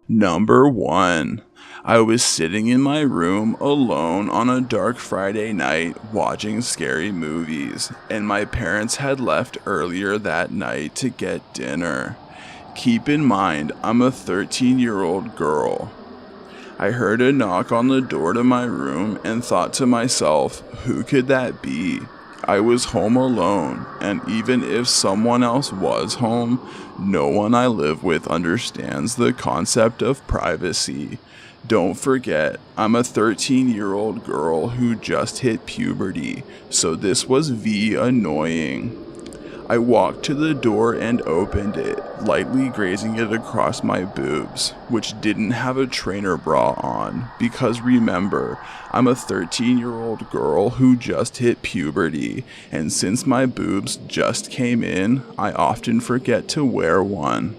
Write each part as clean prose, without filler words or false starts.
Number 1. I was sitting in my room alone on a dark Friday night watching scary movies, and my parents had left earlier that night to get dinner. Keep in mind, I'm a 13-year-old girl. I heard a knock on the door to my room and thought to myself, who could that be? I was home alone, and even if someone else was home, no one I live with understands the concept of privacy. Don't forget, I'm a 13-year-old girl who just hit puberty, so this was annoying. I walked to the door and opened it, lightly grazing it across my boobs, which didn't have a trainer bra on, because remember, I'm a 13-year-old girl who just hit puberty, and since my boobs just came in, I often forget to wear one.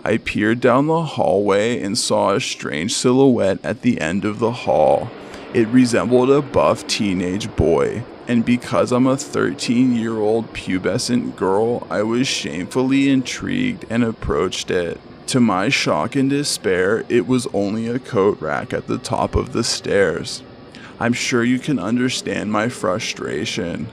I peered down the hallway and saw a strange silhouette at the end of the hall. It resembled a buff teenage boy, and because I'm a 13-year-old pubescent girl, I was shamefully intrigued and approached it. To my shock and despair, it was only a coat rack at the top of the stairs. I'm sure you can understand my frustration.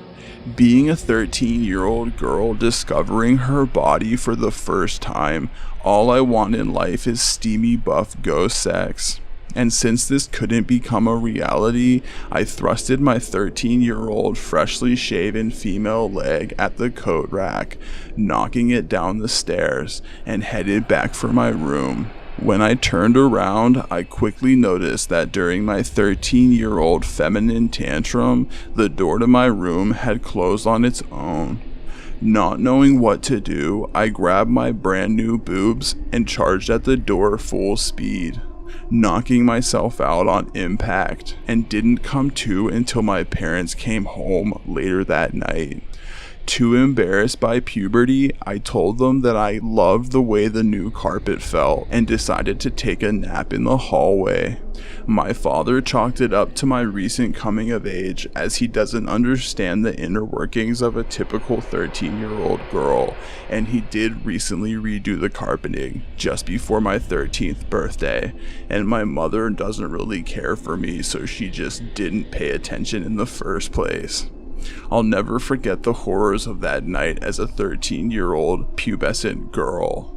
Being a 13-year-old girl discovering her body for the first time, all I want in life is steamy buff ghost sex. And since this couldn't become a reality, I thrusted my 13-year-old freshly shaven female leg at the coat rack, knocking it down the stairs, and headed back for my room. When I turned around, I quickly noticed that during my 13-year-old feminine tantrum, the door to my room had closed on its own. Not knowing what to do, I grabbed my brand new boobs and charged at the door full speed, knocking myself out on impact, and didn't come to until my parents came home later that night. Too embarrassed by puberty, I told them that I loved the way the new carpet felt and decided to take a nap in the hallway. My father chalked it up to my recent coming of age, as he doesn't understand the inner workings of a typical 13-year-old girl, and he did recently redo the carpeting just before my 13th birthday, and my mother doesn't really care for me, so she just didn't pay attention in the first place. I'll never forget the horrors of that night as a 13-year-old pubescent girl.